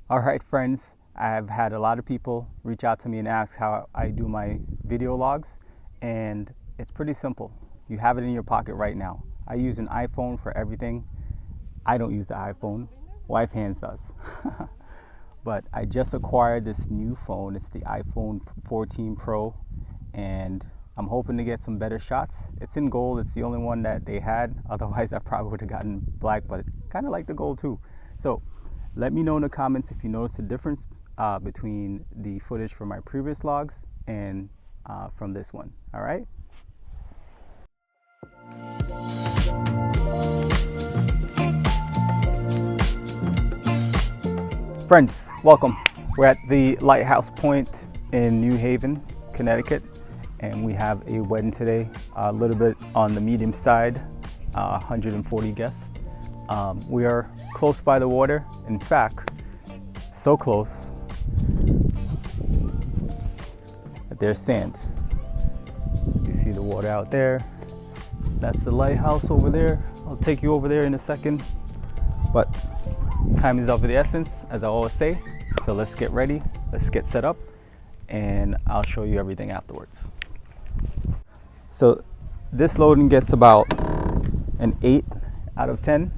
All right, friends, I've had a lot of people reach out to me and ask how I do my video logs, and it's pretty simple. You have it in your pocket right now. I use an iPhone for everything. I don't use the iPhone, wife hands does. But I just acquired this new phone. It's the iPhone 14 Pro, and I'm hoping to get some better shots. It's in gold. It's the only one that they had. Otherwise, I probably would have gotten black, but kind of like the gold too. So let me know in the comments if you notice a difference between the footage from my previous logs and from this one. All right. Friends, welcome. We're at the Lighthouse Point in New Haven, Connecticut, and we have a wedding today, a little bit on the medium side, 140 guests. We are close by the water. In fact, so close that there's sand. You see the water out there. That's the lighthouse over there. I'll take you over there in a second. But time is of the essence, as I always say. So let's get ready, let's get set up, and I'll show you everything afterwards. So this loading gets about an 8 out of 10.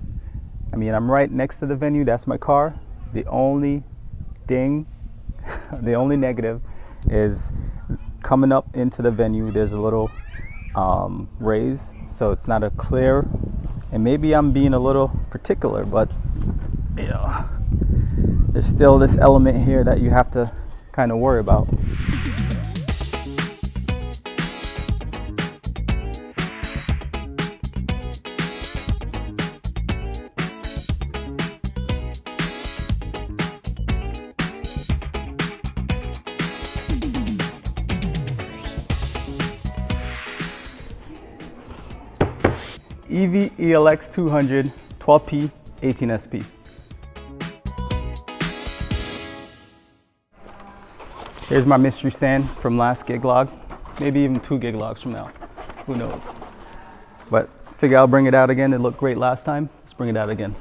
I mean, I'm right next to the venue, that's my car. The only thing, the only negative is coming up into the venue, there's a little raise, so it's not a clear, and maybe I'm being a little particular, but you know, there's still this element here that you have to kind of worry about. EV ELX 200 12P 18SP. Here's my mystery stand from last gig log, maybe even 2 gig logs from now, who knows. But figure I'll bring it out again. It looked great last time, let's bring it out again.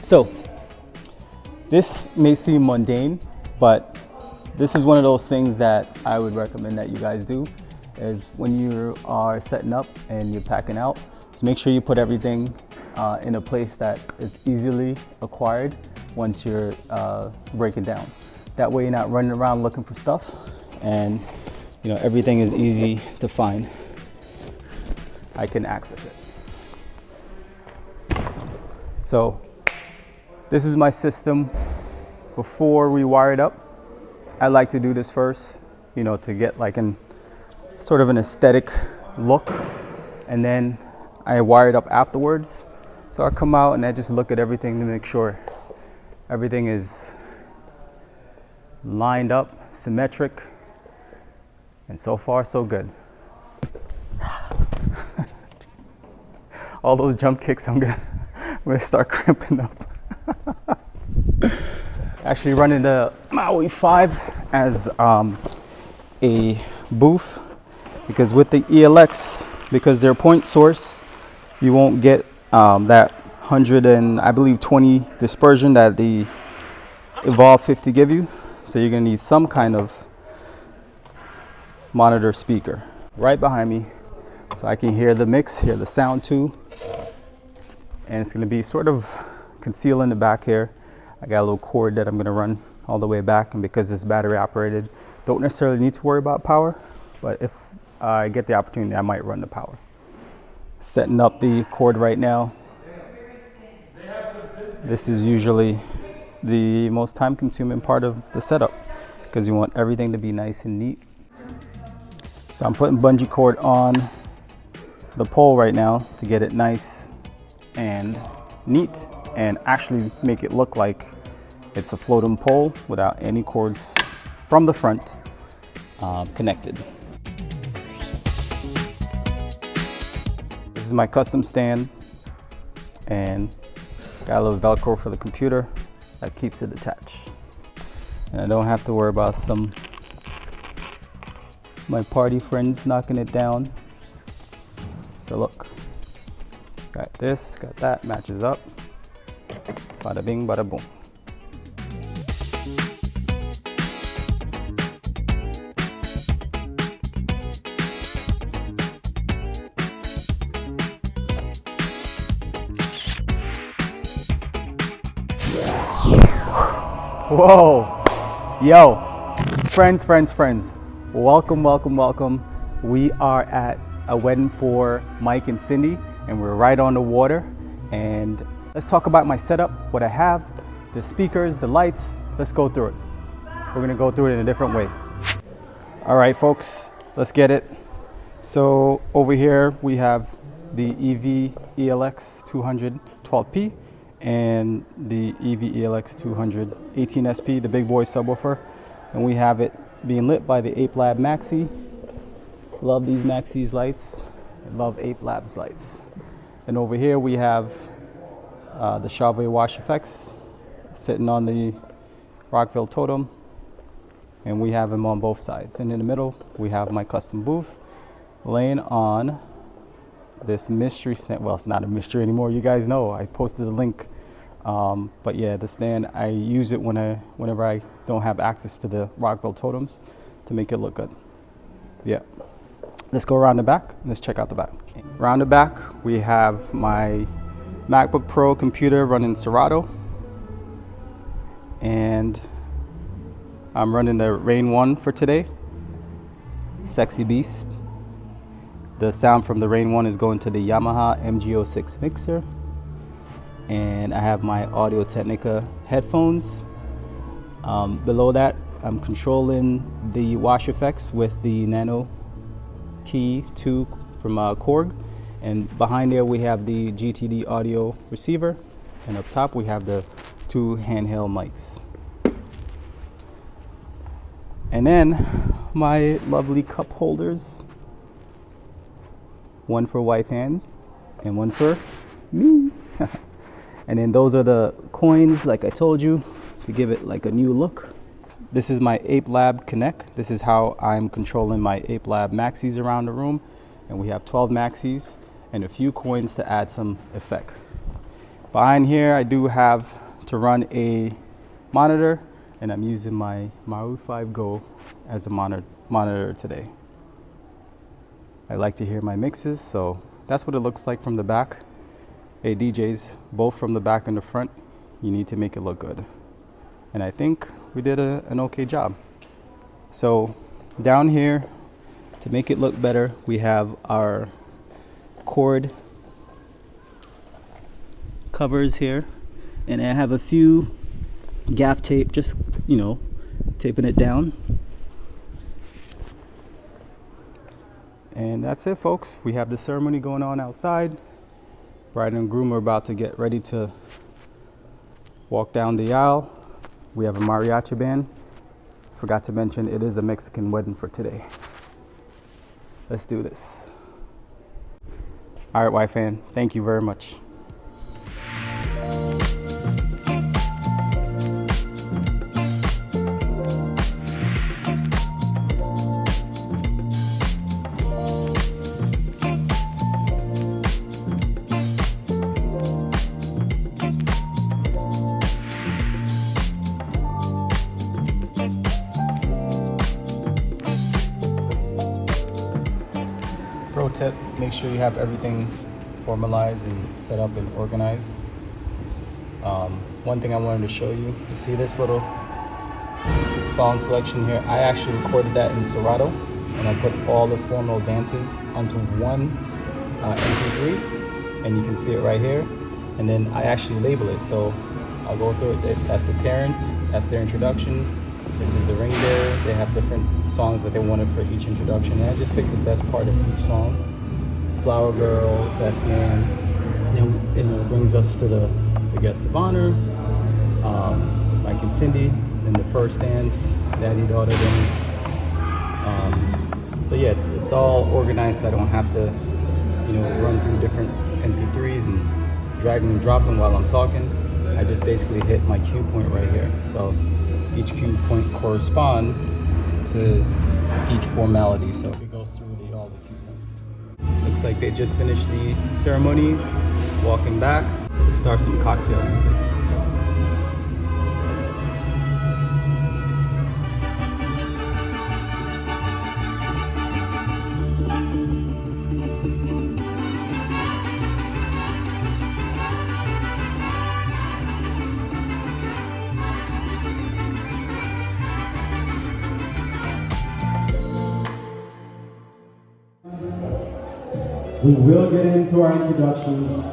So this may seem mundane, but this is one of those things that I would recommend that you guys do, is when you are setting up and you're packing out, just make sure you put everything in a place that is easily acquired once you're breaking down. That way you're not running around looking for stuff, and you know, everything is easy to find. I can access it. So this is my system before we wire it up. I like to do this first, you know, to get like an sort of an aesthetic look, and then I wire it up afterwards. So I come out and I just look at everything to make sure everything is lined up, symmetric, and so far so good. All those jump kicks, I'm gonna start cramping up. Actually running the Maui 5 as a booth, because with the ELX, because they're point source, you won't get that 100 and I believe 20 dispersion that the Evolve 50 give you. So you're gonna need some kind of monitor speaker right behind me, so I can hear the mix, hear the sound too. And it's gonna be sort of concealed in the back here. I got a little cord that I'm going to run all the way back, and because it's battery operated, don't necessarily need to worry about power, but if I get the opportunity, I might run the power. Setting up the cord right now. This is usually the most time consuming part of the setup, because you want everything to be nice and neat. So I'm putting bungee cord on the pole right now to get it nice and neat, and actually make it look like it's a floating pole without any cords from the front connected. is my custom stand, and got a little Velcro for the computer that keeps it attached. And I don't have to worry about my party friends knocking it down. So look, got this, got that, matches up. Bada bing, bada boom. Whoa, yo, friends, welcome. We are at a wedding for Mike and Cindy, and we're right on the water. And let's talk about my setup, what I have, the speakers, the lights. Let's go through it. We're gonna go through it in a different way. All right, folks, let's get it. So over here we have the EV ELX 200 12P and the EV ELX 200 18SP, the big boy subwoofer. And we have it being lit by the Ape Lab Maxi. Love these Maxi's lights. I love Ape Lab's lights. And over here we have the Chauvet Wash Effects sitting on the Rockville totem. And we have them on both sides. And in the middle, we have my custom booth laying on this mystery stand. Well, it's not a mystery anymore. You guys know, I posted a link. But yeah, the stand, I use it whenever I don't have access to the Rockville totems to make it look good. Yeah. Let's go around the back. Let's check out the back. Around the back, we have my MacBook Pro computer running Serato. And I'm running the Rain 1 for today. Sexy beast. The sound from the Rain 1 is going to the Yamaha MG06 mixer. And I have my Audio Technica headphones. Below that, I'm controlling the wash effects with the Nano Key 2 from Korg. And behind there, we have the GTD audio receiver. And up top, we have the 2 handheld mics. And then my lovely cup holders. One for wife hand and one for me. And then those are the coins, like I told you, to give it like a new look. This is my Ape Lab Connect. This is how I'm controlling my Ape Lab Maxis around the room. And we have 12 Maxis and a few coins to add some effect. Behind here, I do have to run a monitor, and I'm using my Maru 5 Go as a monitor today. I like to hear my mixes, so that's what it looks like from the back. Hey DJs, both from the back and the front, you need to make it look good. And I think we did an okay job. So down here, to make it look better, we have our cord covers here. And I have a few gaff tape, just, you know, taping it down. And that's it, folks. We have the ceremony going on outside. Bride and groom are about to get ready to walk down the aisle. We have a mariachi band. Forgot to mention, it is a Mexican wedding for today. Let's do this. All right, YFan, thank you very much. Pro tip, make sure you have everything formalized and set up and organized. One thing I wanted to show you, you see this little song selection here? I actually recorded that in Serato, and I put all the formal dances onto one MP3, and you can see it right here. And then I actually label it, so I'll go through it. That's the parents, that's their introduction. This is the ring bearer. They have different songs that they wanted for each introduction. And I just picked the best part of each song. Flower Girl, Best Man. And it brings us to the guest of honor, Mike and Cindy. Then the first dance, Daddy Daughter dance. So yeah, it's all organized, so I don't have to run through different MP3s and drag and drop them while I'm talking. I just basically hit my cue point right here. So each cue point corresponds to each formality. So it goes through all the cue points. Looks like they just finished the ceremony. Walking back, let's start some cocktail music. We will get into our introductions,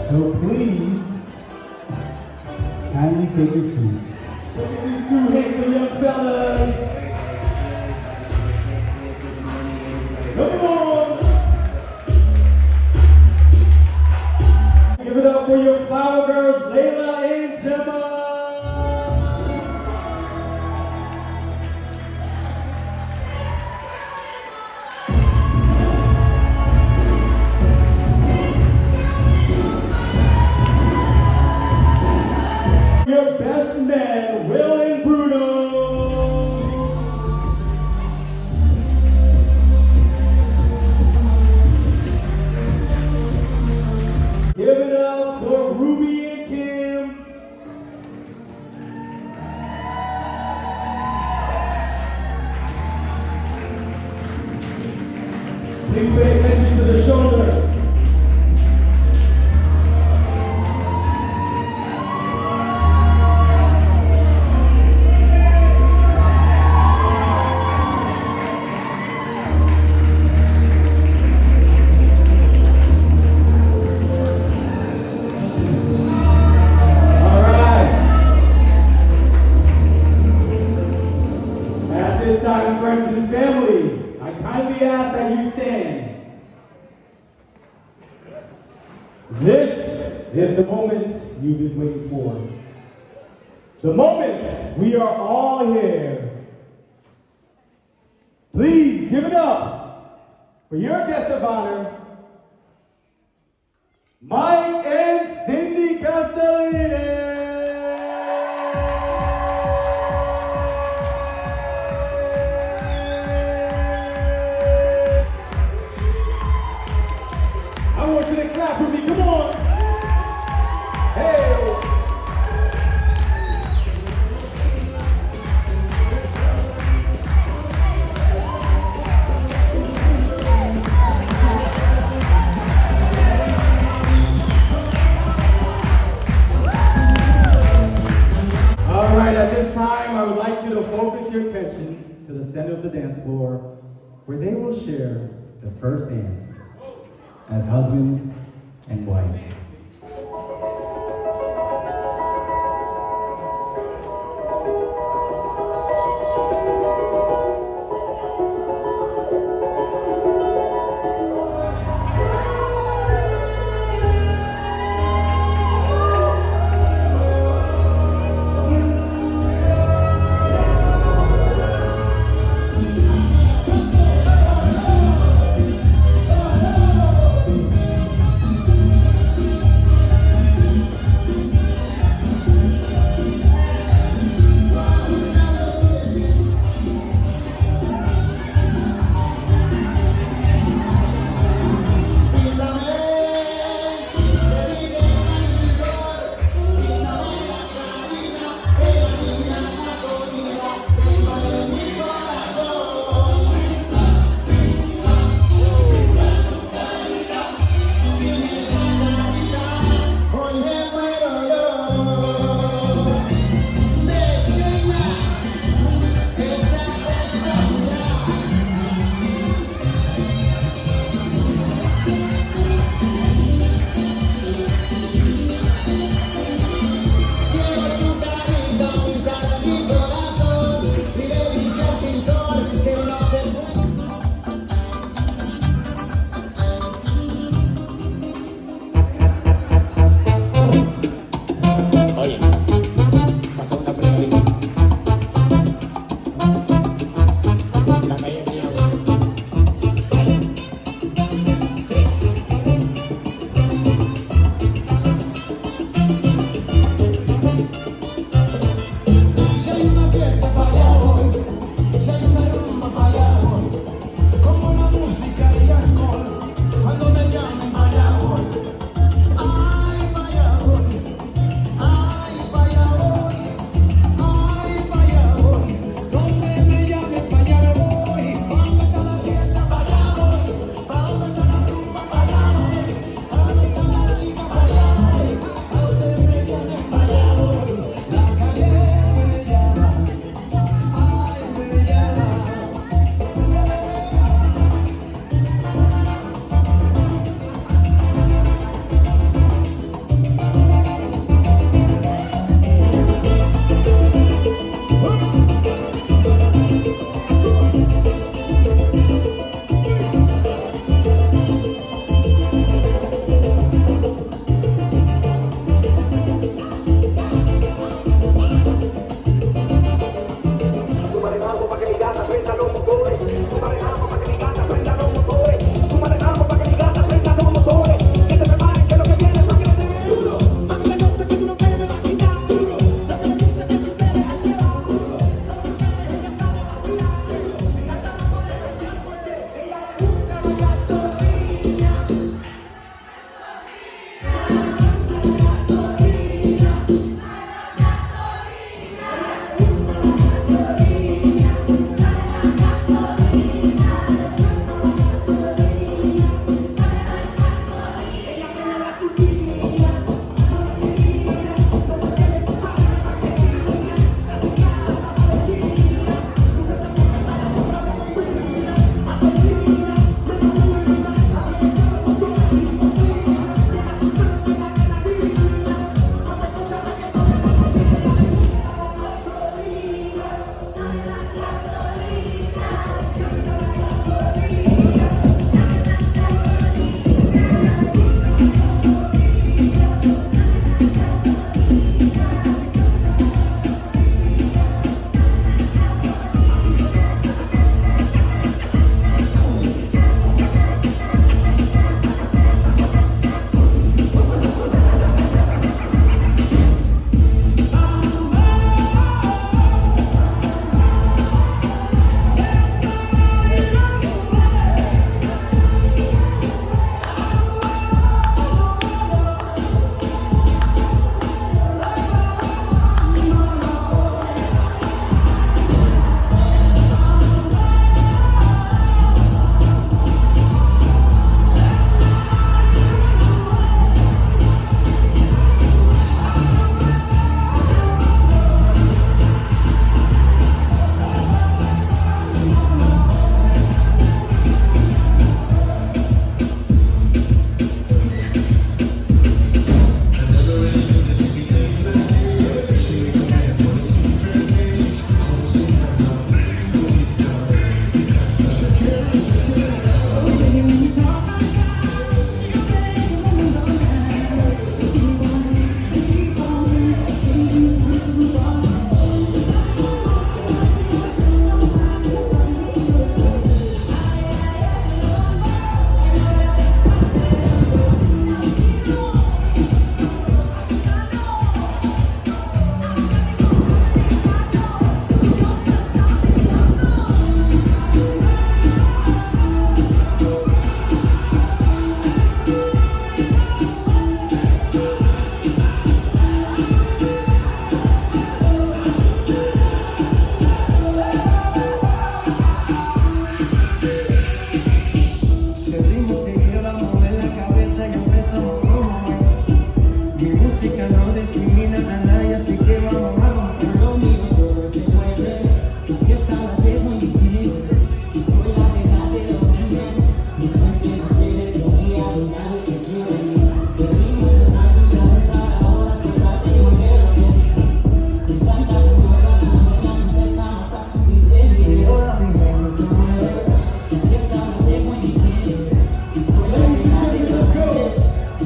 so please kindly take your seats. Look at these two handsome young fellas. Come on! Give it up for your flower girls, Layla and Gemma. Your best men, Will and Bruno. Give it up for Ruby and Kim. Please pay attention to the shoulder. Friends and family, I kindly ask that you stand. This is the moment you've been waiting for. The moment we are all here. Please give it up for your guest of honor, Mike and Cindy Castellini. I want you to clap with me, come on! Hey! Alright, at this time, I would like you to focus your attention to the center of the dance floor, where they will share the first dance as husband and wife.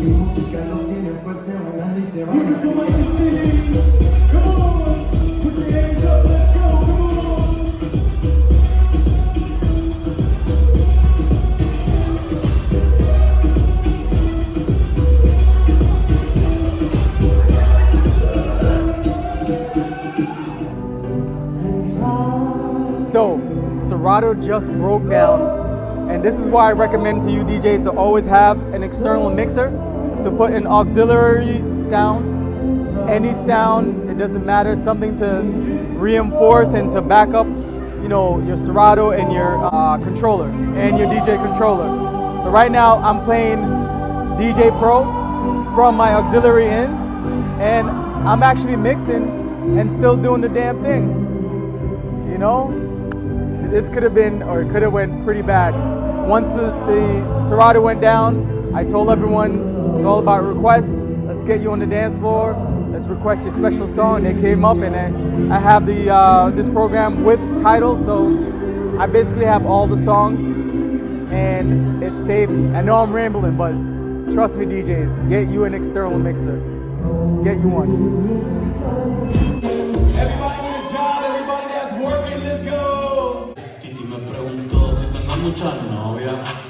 música los tiene fuerte bailando y se van Here we a go, Mike and Cindy. Come on, put your hands up, let's go, come on. So, Serato just broke down, and this is why I recommend to you DJs to always have an external mixer to put an auxiliary sound, any sound, it doesn't matter, something to reinforce and to back up, you know, your Serato and your controller and your DJ controller. So right now I'm playing DJ Pro from my auxiliary in, and I'm actually mixing and still doing the damn thing. You know, this could have been, or it could have went pretty bad. Once the Serato went down, I told everyone it's all about requests. Let's get you on the dance floor. Let's request your special song. They came up, and I have the this program with titles, so I basically have all the songs, and it's saved. I know I'm rambling, but trust me, DJs, get you an external mixer. Get you one. Everybody with a job, everybody that's working, let's go. Titi me preguntó si tengo muchas novias.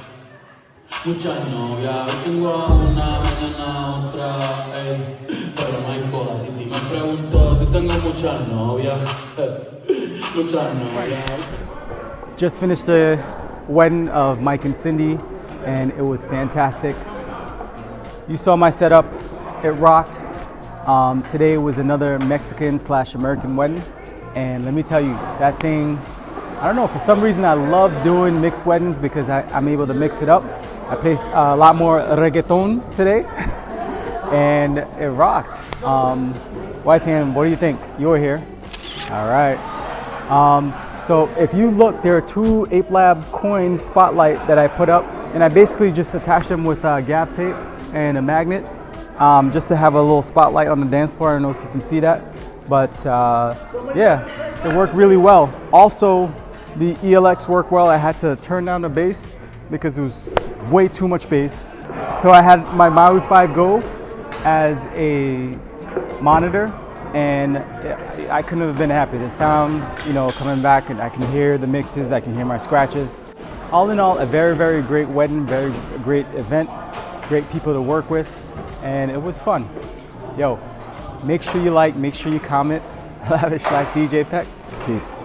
Muchas novias, hoy tengo a una, mañana otra, ey. Pero no hay boda. Titi me preguntó si tengo muchas novias. Muchas novias. Just finished the wedding of Mike and Cindy, and it was fantastic. You saw my setup, it rocked. Today was another Mexican/American wedding, and let me tell you, that thing, I don't know, for some reason I love doing mixed weddings because I'm able to mix it up. I played a lot more reggaeton today, and it rocked. Wife hand, what do you think? You were here. All right. So if you look, there are two Ape Lab coin spotlight that I put up, and I basically just attached them with gap tape and a magnet, just to have a little spotlight on the dance floor. I don't know if you can see that, but yeah, it worked really well. Also, the ELX worked well. I had to turn down the bass because it was way too much bass. So I had my Maui 5 Go as a monitor, and I couldn't have been happy. The sound, you know, coming back, and I can hear the mixes, I can hear my scratches. All in all, a very, very great wedding, very great event, great people to work with, and it was fun. Yo, make sure you like, make sure you comment. Lavish Life DJ Peck. Peace.